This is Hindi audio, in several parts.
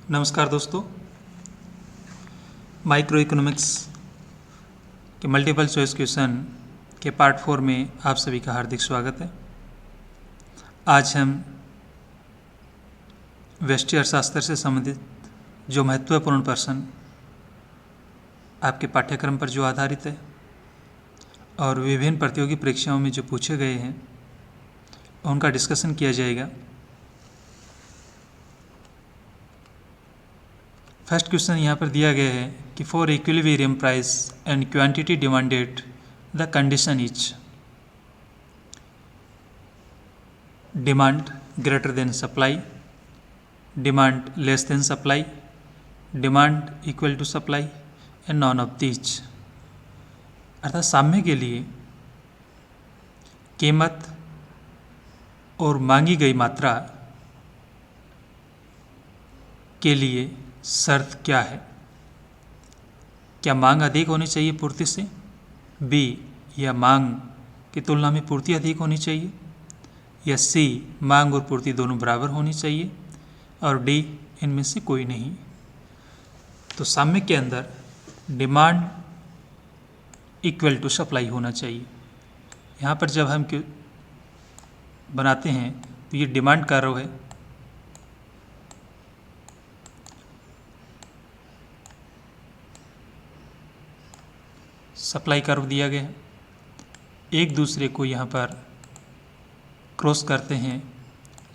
नमस्कार दोस्तों, माइक्रो इकोनॉमिक्स के मल्टीपल चॉइस क्वेश्चन के पार्ट 4 में आप सभी का हार्दिक स्वागत है। आज हम व्यष्टि अर्थशास्त्र से संबंधित जो महत्वपूर्ण प्रश्न आपके पाठ्यक्रम पर जो आधारित है और विभिन्न प्रतियोगी परीक्षाओं में जो पूछे गए हैं उनका डिस्कशन किया जाएगा। फर्स्ट क्वेश्चन यहाँ पर दिया गया है कि for equilibrium price and quantity demanded the condition is demand greater than supply, demand less than supply, demand equal to supply and none of these. अर्थात साम्य के लिए कीमत और मांगी गई मात्रा के लिए शर्त क्या है? क्या मांग अधिक होनी चाहिए पूर्ति से? बी, या मांग की तुलना में पूर्ति अधिक होनी चाहिए? या सी, मांग और पूर्ति दोनों बराबर होनी चाहिए? और डी, इनमें से कोई नहीं। तो साम्य के अंदर डिमांड इक्वल टू सप्लाई होना चाहिए। यहाँ पर जब हम बनाते हैं तो ये डिमांड कर्व है, सप्लाई कर्व दिया गया है, एक दूसरे को यहाँ पर क्रॉस करते हैं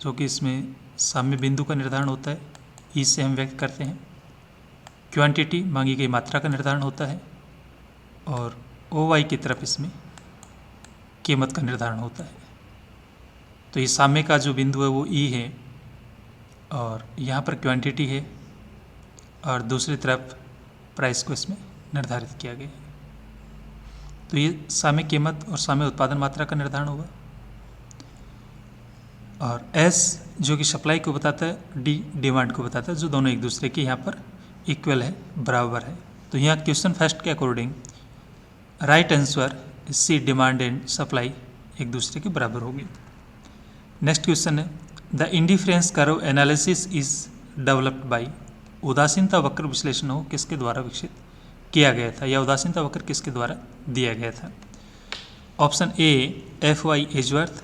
जो कि इसमें साम्य बिंदु का निर्धारण होता है, ई से हम व्यक्त करते हैं। क्वांटिटी मांगी गई मात्रा का निर्धारण होता है और ओ वाई की तरफ इसमें कीमत का निर्धारण होता है। तो ये साम्य का जो बिंदु है वो ई है और यहाँ पर क्वांटिटी है और दूसरी तरफ प्राइस को इसमें निर्धारित किया गया है। तो ये साम्य कीमत और साम्य उत्पादन मात्रा का निर्धारण होगा। और एस जो कि सप्लाई को बताता है, डी डिमांड को बताता है, जो दोनों एक दूसरे के यहाँ पर इक्वल है, बराबर है। तो यहाँ क्वेश्चन फर्स्ट के according right answer C, demand and supply एक दूसरे के बराबर होगी। नेक्स्ट क्वेश्चन है the indifference curve analysis is developed by. उदासीनता वक्र विश्लेषण हो किसके द्वारा विकसित किया गया था, या उदासीनता वक्र किसके द्वारा दिया गया था? Option A F Y Edgeworth,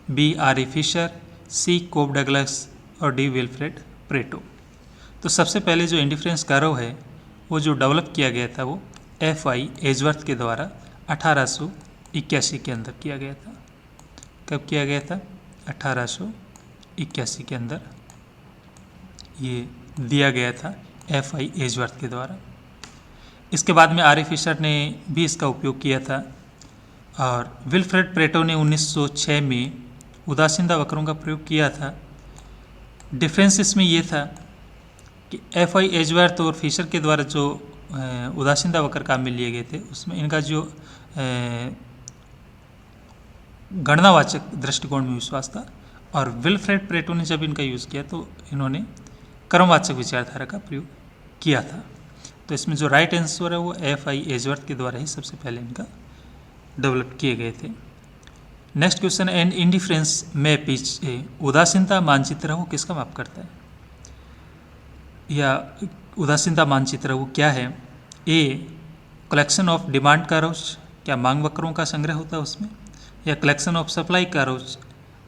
B R A Fisher, C Cobb Douglas और डी विल्फ्रेड प्रेटो। तो सबसे पहले जो इंडिफरेंस कर्व है वो जो डेवलप किया गया था वो एफ वाई एजवर्थ के द्वारा 1881 के अंदर किया गया था। कब किया गया था? 1881 के अंदर ये दिया गया था एफ वाई एजवर्थ के द्वारा। इसके बाद में आर ए फिशर ने भी इसका उपयोग किया था और विल्फ्रेड प्रेटो ने 1906 में उदासीनता वक्रों का प्रयोग किया था। डिफरेंस इसमें ये था कि एफ आई एजवर्थ और फिशर के द्वारा जो उदासीनता वक्र काम में लिए गए थे उसमें इनका जो गणनावाचक दृष्टिकोण में विश्वास था और विल्फ्रेड प्रेटो ने जब इनका यूज़ किया तो इन्होंने क्रमवाचक विचारधारा का प्रयोग किया था। तो इसमें जो राइट आंसर है वो एफ आई एजवर्थ के द्वारा ही सबसे पहले इनका डेवलप किए गए थे। Next question an indifference map is a. उदासीनता मानचित्र वो किसका माप करता है, या उदासीनता मानचित्र वो क्या है? A collection of demand curves, क्या मांग वक्रों का संग्रह होता है उसमें? या कलेक्शन ऑफ सप्लाई कर्व्स,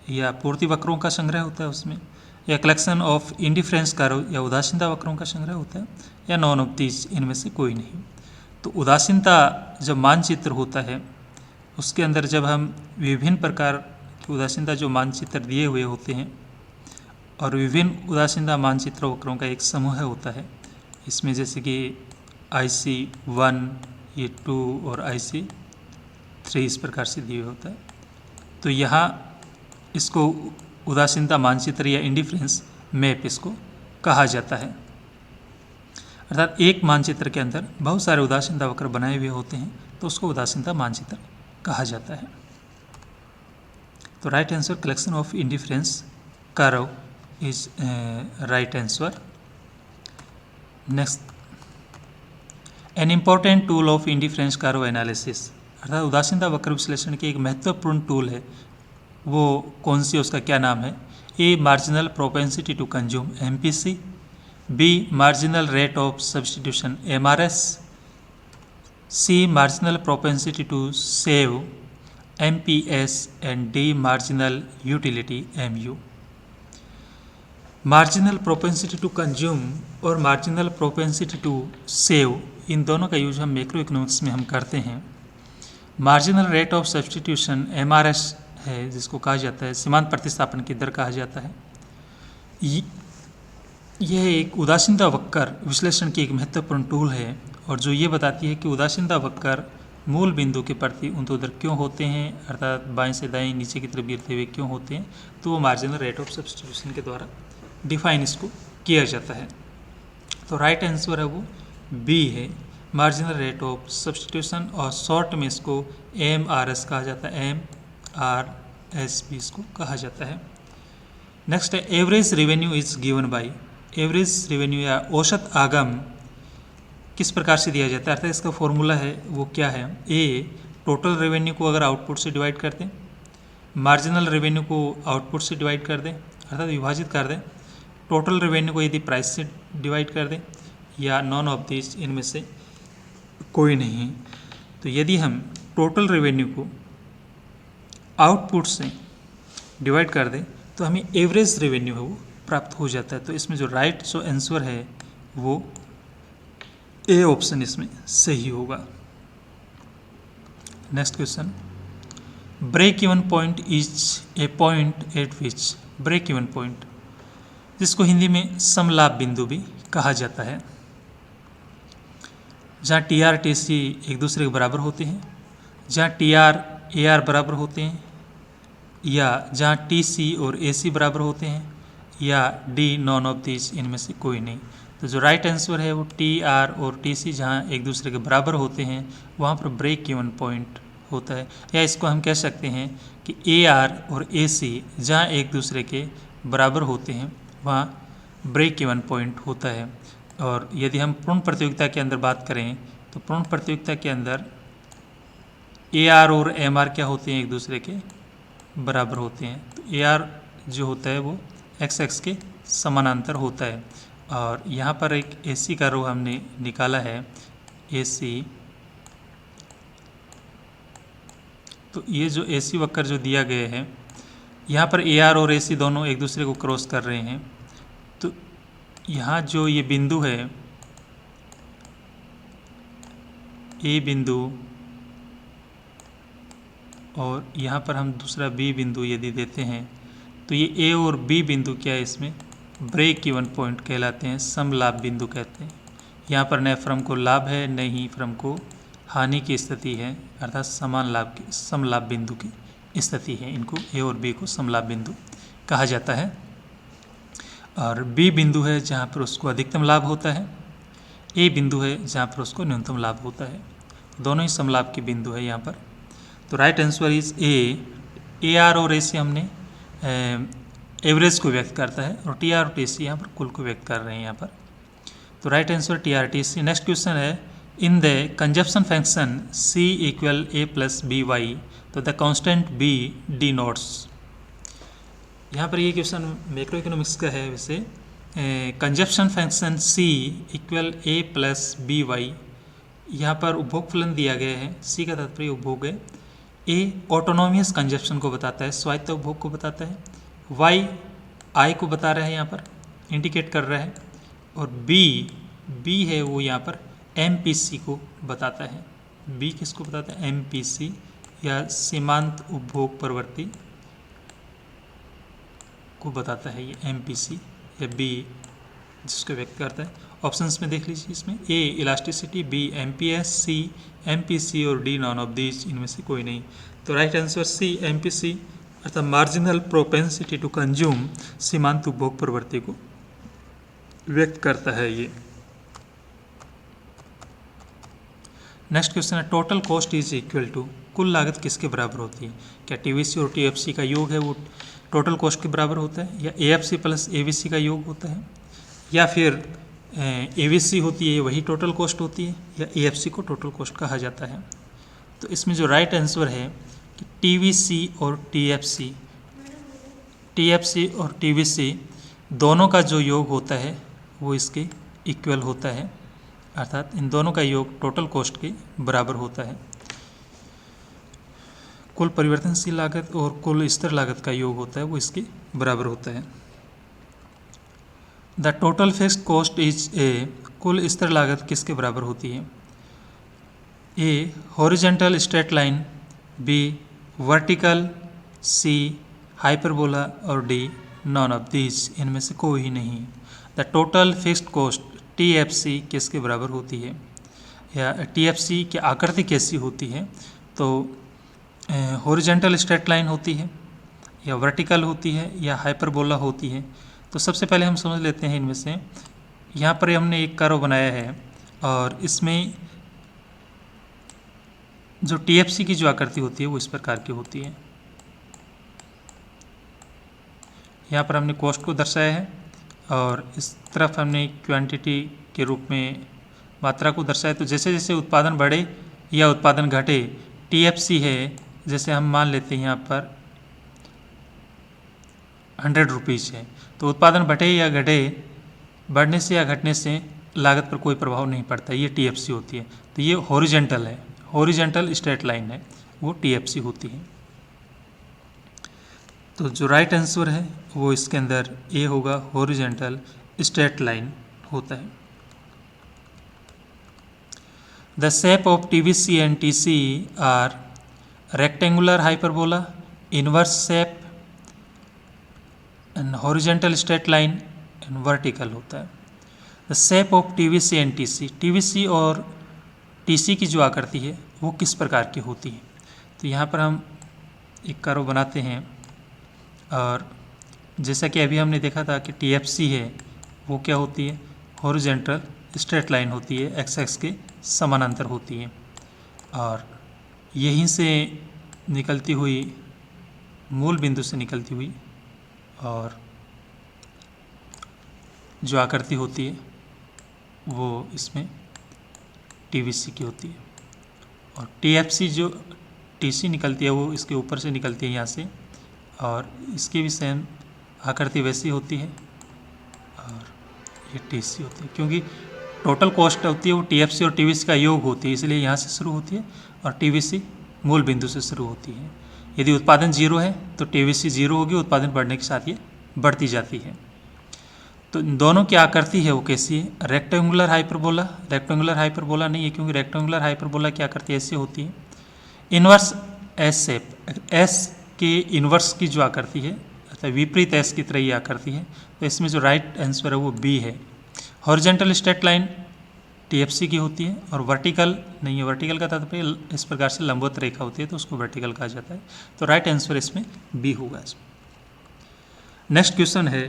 या पूर्ति वक्रों का संग्रह होता है उसमें? या कलेक्शन ऑफ इंडिफरेंस कर्व, या उदासीनता वक्रों का संग्रह होता है? या नॉन ऑफ दीज, इनमें से कोई नहीं। तो उदासीनता जब मानचित्र होता है उसके अंदर जब हम विभिन्न प्रकार की उदासीनता जो मानचित्र दिए हुए होते हैं और विभिन्न उदासीनता मानचित्र वक्रों का एक समूह होता है, इसमें जैसे कि IC1, ये 2 और IC3 इस प्रकार से दिए होता है। तो यहाँ इसको उदासीनता मानचित्र या इंडिफरेंस मैप इसको कहा जाता है। अर्थात एक मानचित्र के अंदर बहुत सारे उदासीनता वक्र बनाए हुए होते हैं तो उसको उदासीनता मानचित्र कहा जाता है। तो right answer collection of indifference curve is right answer. Next an important tool of indifference curve analysis, अर्थात उदासीनता वक्र विश्लेषण की एक महत्वपूर्ण टूल है, वो कौन सी, उसका क्या नाम है? A marginal propensity to consume MPC, B marginal rate of substitution MRS, C marginal propensity to save MPS, and D marginal utility MU। Marginal propensity to consume और मार्जिनल प्रोपेंसिटी टू सेव, इन दोनों का यूज हम मैक्रो इकोनॉमिक्स में हम करते हैं। Marginal rate of substitution MRS है, जिसको कहा जाता है सीमांत प्रतिस्थापन की दर कहा जाता है। यह एक उदासीनता वक्र विश्लेषण की एक महत्वपूर्ण टूल है और जो ये बताती है कि उदासीनता वक्र मूल बिंदु के प्रति ऊर्ध्वाधर क्यों होते हैं, अर्थात बाएं से दाएं नीचे की तरफ गिरते हुए क्यों होते हैं, तो वो मार्जिनल रेट ऑफ सब्सटीट्यूशन के द्वारा डिफाइन इसको किया जाता है। तो राइट आंसर है वो बी है, मार्जिनल रेट ऑफ सब्सटीट्यूशन, और शॉर्ट में इसको MRS कहा जाता है, MRS भी इसको कहा जाता है। नेक्स्ट है average revenue is given by. Average revenue या औसत आगम किस प्रकार से दिया जाता है, अर्थात इसका फॉर्मूला है वो क्या है। ए, टोटल रेवेन्यू को अगर आउटपुट से डिवाइड कर दें, मार्जिनल रेवेन्यू को आउटपुट से डिवाइड कर दें, अर्थात विभाजित कर दें, टोटल रेवेन्यू को यदि प्राइस से डिवाइड कर दें, या नॉन ऑफ दिस इनमें से कोई नहीं। तो यदि हम टोटल रेवेन्यू को आउटपुट से डिवाइड कर दें तो हमें एवरेज रेवेन्यू है वो प्राप्त हो जाता है। तो इसमें जो राइट जो आंसर है वो ए ऑप्शन इसमें सही होगा। Next question, break even point is a point at which, break even point जिसको हिंदी में समलाभ बिंदु भी कहा जाता है, जहाँ TR TC एक दूसरे के बराबर होते हैं, जहाँ TR AR बराबर होते हैं, या जहाँ TC और AC बराबर होते हैं, या D नॉन ऑफ दिस इनमें से कोई नहीं। तो जो राइट आंसर है वो TR और TC जहाँ एक दूसरे के बराबर होते हैं वहाँ पर ब्रेक इवन पॉइंट होता है। या इसको हम कह सकते हैं कि AR और AC जहाँ एक दूसरे के बराबर होते हैं वहाँ ब्रेक इवन पॉइंट होता है। और यदि हम पूर्ण प्रतियोगिता के अंदर बात करें तो पूर्ण प्रतियोगिता के अंदर AR और MR क्या होते हैं, एक दूसरे के बराबर होते हैं। तो AR जो होता है वो XX के समानांतर होता है। और यहाँ पर एक AC का रो हमने निकाला है, AC। तो ये जो AC वक्र जो दिया गया है, यहाँ पर AR और AC दोनों एक दूसरे को क्रॉस कर रहे हैं। तो यहाँ जो ये बिंदु है, A बिंदु, और यहाँ पर हम दूसरा B बिंदु यदि देते हैं तो ये A और B बिंदु क्या है, इसमें ब्रेक इवन पॉइंट कहलाते हैं, समलाभ बिंदु कहते हैं। यहाँ पर न फर्म को लाभ है न ही फर्म को हानि की स्थिति है, अर्थात समान लाभ की समलाभ बिंदु की स्थिति है। इनको A और B को समलाभ बिंदु कहा जाता है। और B बिंदु है जहाँ पर उसको अधिकतम लाभ होता है, A बिंदु है जहाँ पर उसको न्यूनतम लाभ होता है। दोनों ही समलाभ के बिंदु है यहाँ पर। तो right answer is a. AR और AC हमने एवरेज को व्यक्त करता है और TR और TC यहाँ पर कुल को व्यक्त कर रहे हैं यहाँ पर। तो right answer TR TC। Next question है, in the consumption function C equal A plus BY, तो द कांस्टेंट B डिनोट्स। यहाँ पर ये क्वेश्चन मैक्रो इकोनॉमिक्स का है। वैसे consumption function C equal A plus BY, यहाँ पर उपभोग फलन दिया गया है, C का तात्पर्य उपभोग है, A ऑटोनोमियस कंजप्शन को बताता है, स्वायत्त उपभोग को बताता है, Y I को बता रहा है, यहाँ पर इंडिकेट कर रहा है, और B है वो यहाँ पर MPC को बताता है। B किसको बताता है, MPC या सीमांत उपभोग प्रवृत्ति को बताता है, ये MPC या B जिसको व्यक्त करता है। ऑप्शंस में देख लीजिए, इसमें A elasticity, B MPS, C MPC और D नॉन ऑफ दिस इनमें से कोई नहीं। तो राइट आंसर C MPC अर्थात मार्जिनल प्रोपेंसिटी टू कंज्यूम, सीमांत उपभोग प्रवृत्ति को व्यक्त करता है ये। नेक्स्ट क्वेश्चन है, total cost is equal to, कुल लागत किसके बराबर होती है। क्या TVC और TFC का योग है वो टोटल कॉस्ट के बराबर होता है, या AFC प्लस AVC का योग होता है, या फिर AVC होती है वही टोटल कॉस्ट होती है, या AFC को टोटल कॉस्ट कहा जाता है। तो इसमें जो राइट आंसर है कि TVC और TFC और TVC दोनों का जो योग होता है वो इसके इक्वल होता है, अर्थात इन दोनों का योग टोटल कॉस्ट के बराबर होता है। कुल परिवर्तनशील लागत और कुल स्थिर लागत का योग होता है वो इसके बराबर होता है। The total fixed cost is A, कुल स्थिर लागत किसके बराबर होती है? A horizontal straight line, B vertical, C hyperbola और डी नॉन ऑफ दीज, इनमें से कोई ही नहीं। The total fixed cost TFC किसके बराबर होती है, या TFC की आकृति कैसी होती है? तो हॉरिजेंटल स्ट्रेट लाइन होती है, या वर्टिकल होती है, या हाइपरबोला होती है। तो सबसे पहले हम समझ लेते हैं इनमें से। यहाँ पर हमने एक कर्व बनाया है और इसमें जो TFC की जो आकृति होती है वो इस प्रकार की होती है। यहाँ पर हमने कॉस्ट को दर्शाया है और इस तरफ हमने क्वांटिटी के रूप में मात्रा को दर्शाया। तो जैसे जैसे उत्पादन बढ़े या उत्पादन घटे, TFC है, जैसे हम मान लेते हैं यहाँ पर 100 रुपीज़ है, तो उत्पादन बढ़े या घटे, बढ़ने से या घटने से लागत पर कोई प्रभाव नहीं पड़ता, ये TFC होती है। तो ये हॉरिजेंटल है, हॉरिजेंटल स्ट्रेट लाइन है, वो TFC होती है। तो जो राइट आंसर है वो इसके अंदर ए होगा, हॉरिजेंटल स्ट्रेट लाइन होता है। The shape of TVC and TC are rectangular hyperbola, inverse shape and horizontal straight line and vertical होता है। The shape of TVC and TC, TVC और TC की जो आकृति है वो किस प्रकार की होती है? तो यहाँ पर हम एक कर्व बनाते हैं और जैसा कि अभी हमने देखा था कि TFC है वो क्या होती है, हॉरिजेंटल स्ट्रेट लाइन होती है, एक्स के समानांतर होती है, और यहीं से निकलती हुई, मूल बिंदु से निकलती हुई और जो आकृति होती है वो इसमें TVC की होती है, और TFC जो TC निकलती है वो इसके ऊपर से निकलती है यहाँ से, और इसकी भी सेम आकृति वैसी होती है, और ये TC होती है। क्योंकि टोटल कॉस्ट होती है वो TFC और TVC का योग होती है, इसलिए यहाँ से शुरू होती है और TVC मूल बिंदु से शुरू होती है। यदि उत्पादन 0 है तो TVC 0 होगी, उत्पादन बढ़ने के साथ ये बढ़ती जाती है। तो इन दोनों की आकृति है वो कैसी है, रेक्टेंगुलर हाइपरबोला, रेक्टेंगुलर हाइपरबोला नहीं है, क्योंकि रेक्टेंगुलर हाइपरबोला की आकृति ऐसी होती है, इन्वर्स एस शेप, एस के इन्वर्स की जो आकृति है, अर्थात विपरीत एस की तरह ये आकृति है। तो इसमें जो राइट आंसर है वो बी है। हॉरिजेंटल स्ट्रेट लाइन TFC की होती है, और वर्टिकल नहीं है, वर्टिकल का तात्पर्य इस प्रकार से लंबवत रेखा होती है तो उसको वर्टिकल कहा जाता है। तो राइट आंसर इसमें बी होगा। नेक्स्ट क्वेश्चन है,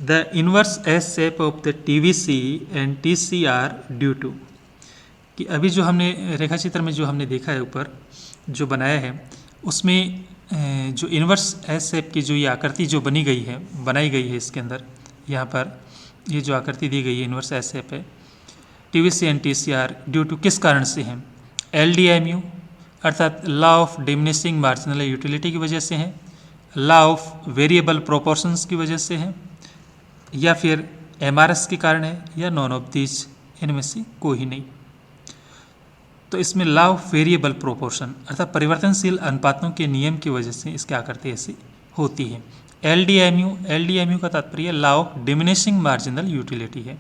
the inverse S shape of the TVC and TC are due to, कि अभी जो हमने रेखाचित्र में जो हमने देखा है ऊपर जो बनाया है उसमें जो इनवर्स एस शेप की जो ये आकृति जो बनाई गई है इसके अंदर, यहाँ पर ये जो आकृति दी गई है इनवर्स एस शेप है, TVC and TC are due to किस कारण से है? LDMU अर्थात law of diminishing marginal utility की वजह से है, लॉ ऑफ वेरिएबल प्रोपोर्शंस की वजह से है, या फिर MRS के कारण है, या नॉन ऑफ दीज, इनमें से कोई ही नहीं। तो इसमें लॉ ऑफ वेरिएबल प्रोपोर्शन अर्थात परिवर्तनशील अनुपातों के नियम की वजह से इसकी आकृति ऐसी होती है। LDMU का तात्पर्य law of diminishing marginal utility है,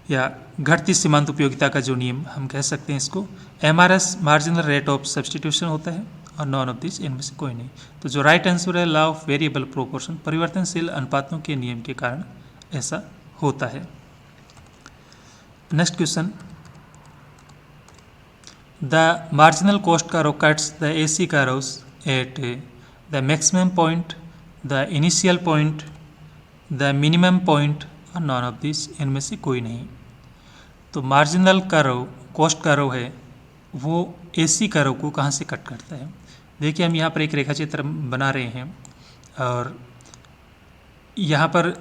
या घटती सीमांत उपयोगिता का जो नियम हम कह सकते हैं इसको। MRS marginal rate of substitution होता है, और नॉन ऑफ दिस, इनमें से कोई नहीं। तो जो राइट आंसर है लॉ ऑफ वेरिएबल प्रोपोर्शन, परिवर्तनशील अनुपातों के नियम के कारण ऐसा होता है। Next question, the marginal cost curve cuts the AC curves at the maximum point, the initial point, the minimum point, और नॉन ऑफ दिस, इनमें से कोई नहीं। तो मार्जिनल कर्व, कॉस्ट कर्व है वो AC कर्व को कहाँ से कट करता है? देखिए हम यहाँ पर एक रेखाचित्र बना रहे हैं और यहाँ पर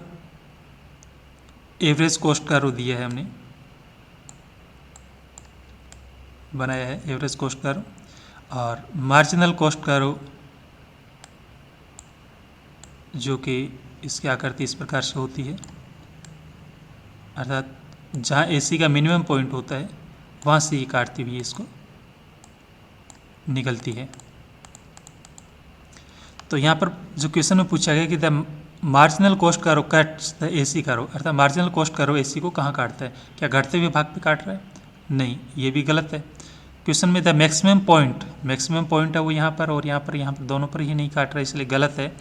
एवरेज कॉस्ट कर्व दिया है, हमने बनाया है एवरेज कॉस्ट कर्व, और मार्जिनल कॉस्ट कर्व जो कि इसकी आकृति इस प्रकार से होती है, अर्थात जहाँ AC का मिनिमम पॉइंट होता है वहाँ से ही काटती हुई इसको निकलती है। तो यहाँ पर जो क्वेश्चन में पूछा गया कि द मार्जिनल कॉस्ट करो कट्स द AC करो, अर्थात मार्जिनल कॉस्ट करो AC को कहाँ काटता है, क्या घटते हुए भाग पे काट रहा है? नहीं, ये भी गलत है। क्वेश्चन में द मैक्सिमम पॉइंट है वो यहाँ पर और यहाँ पर दोनों पर ही नहीं काट रहा है, इसलिए गलत है,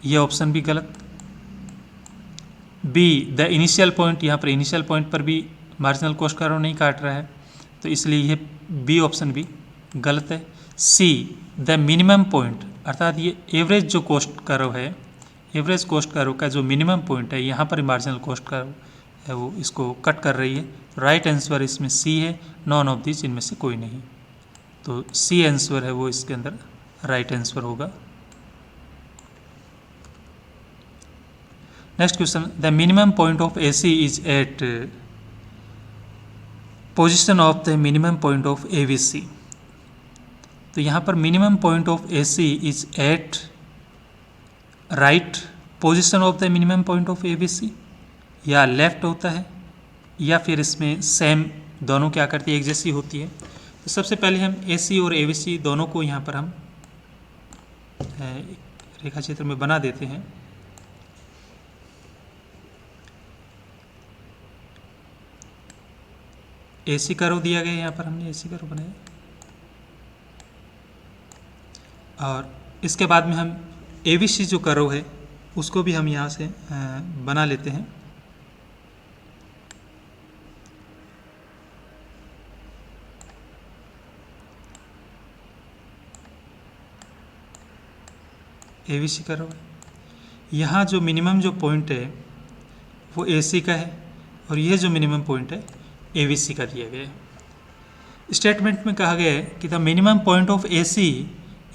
ये ऑप्शन भी गलत। बी द इनिशियल पॉइंट, यहाँ पर इनिशियल पॉइंट पर भी मार्जिनल कॉस्ट करो नहीं काट रहा है, तो इसलिए ये बी ऑप्शन भी गलत है। सी द मिनिमम पॉइंट, अर्थात ये एवरेज जो कॉस्ट करो है, एवरेज कॉस्ट करो का जो मिनिमम पॉइंट है यहाँ पर मार्जिनल कॉस्ट करो है वो इसको कट कर रही है। राइट आंसर इसमें सी है, नॉन ऑफ दिस इनमें से कोई नहीं, तो सी आंसर है वो इसके अंदर राइट आंसर होगा। Next question, the minimum point of AC is at position of the minimum point of ABC। तो यहाँ पर minimum point of AC is at right position of the minimum point of ABC, या लेफ्ट होता है, या फिर इसमें सेम दोनों क्या करती है, एक जैसी होती है। तो सबसे पहले हम AC और ABC दोनों को यहाँ पर हम रेखा चित्र में बना देते हैं। AC कर्व दिया गया, यहाँ पर हमने AC कर्व बनाया, और इसके बाद में हम ABC जो कर्व है उसको भी हम यहाँ से बना लेते हैं। ABC कर्व, यहाँ जो मिनिमम जो पॉइंट है वो AC का है और यह जो मिनिमम पॉइंट है ABC का दिया गया है। स्टेटमेंट में कहा गया है कि the minimum point of AC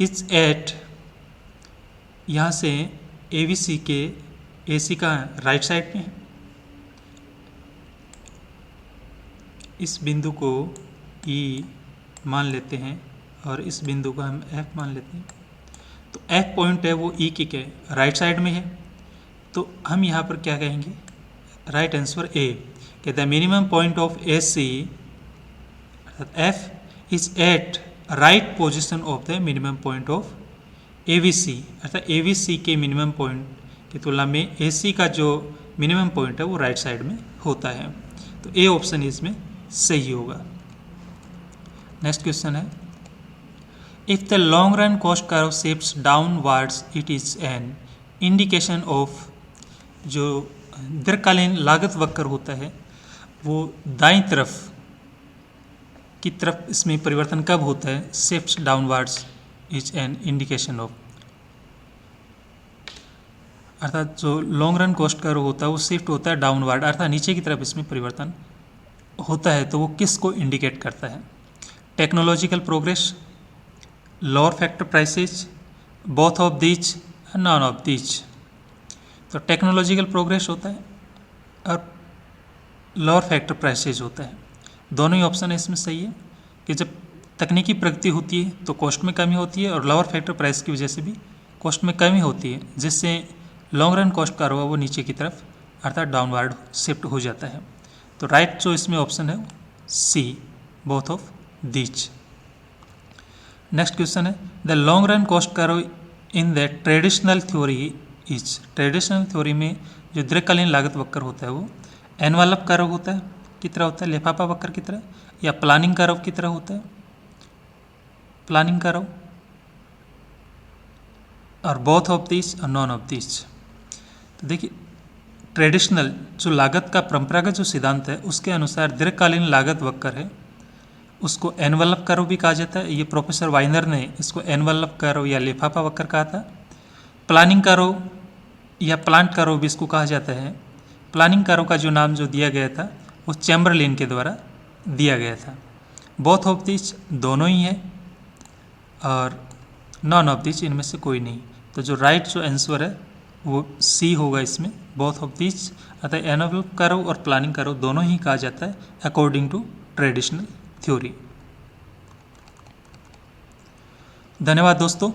is at, यहाँ से ABC के AC का राइट साइड में है, इस बिंदु को E मान लेते हैं और इस बिंदु को हम F मान लेते हैं। तो F पॉइंट है वो E के राइट साइड में है, तो हम यहाँ पर क्या कहेंगे, राइट आंसर A, कि the minimum point of AC F is at right position of the minimum point of ABC, अर्थात ABC के मिनिमम पॉइंट की तुलना में AC का जो मिनिमम पॉइंट है वो राइट साइड में होता है, तो A ऑप्शन इसमें सही होगा। नेक्स्ट क्वेश्चन है, if the long run cost curve shapes downwards it is an indication of, जो दीर्घकालीन लागत वक्र होता है वो दाईं तरफ की तरफ इसमें परिवर्तन कब होता है, shifts downwards is an indication of, अर्थात जो लॉन्ग रन कॉस्ट कर्व होता है वो शिफ्ट होता है डाउनवर्ड, अर्थात नीचे की तरफ इसमें परिवर्तन होता है, तो वो किस को इंडिकेट करता है, technological progress, lower factor prices, both of these, non of these. तो टेक्नोलॉजिकल प्रोग्रेस होता है और लोअर फैक्टर प्राइसेज होता है, दोनों ही ऑप्शन इसमें सही है कि जब तकनीकी प्रगति होती है तो कॉस्ट में कमी होती है और लोअर फैक्टर प्राइस की वजह से भी कॉस्ट में कमी होती है, जिससे लॉन्ग रन कॉस्ट कर्व वो नीचे की तरफ अर्थात डाउनवर्ड शिफ्ट हो जाता है। तो राइट जो इसमें ऑप्शन है C, both of these. Next question है, the long run cost curve in the traditional theory is, traditional theory में जो दीर्घकालीन लागत वक्र होता है वो एनवलप कर्व होता है, की तरह होता है, लिफाफा वक्र की तरह, या प्लानिंग कर्व की तरह होता है, प्लानिंग कर्व, और बोथ ऑफ दिस और नॉन ऑफ दिस। तो देखिए ट्रेडिशनल जो लागत का परंपरागत जो सिद्धांत है उसके अनुसार दीर्घकालीन लागत वक्र है उसको एनवलप कर्व भी कहा जाता है, ये प्रोफेसर वाइनर ने इसको एनवलप कर्व या लिफाफा वक्र कहा था। प्लानिंग कर्व या प्लांट कर्व भी इसको कहा जाता है। प्लानिंग कर्व का जो नाम जो दिया गया था वो चैम्बरलेन के द्वारा दिया गया था। बोथ ऑफ दिस दोनों ही है और नॉन ऑफ दिस इनमें से कोई नहीं, तो जो राइट जो आंसर है वो सी होगा इसमें, बोथ ऑफ दिस, अतः एनवलप कर्व और प्लानिंग कर्व दोनों ही कहा जाता है अकॉर्डिंग टू ट्रेडिशनल थ्योरी। धन्यवाद दोस्तों।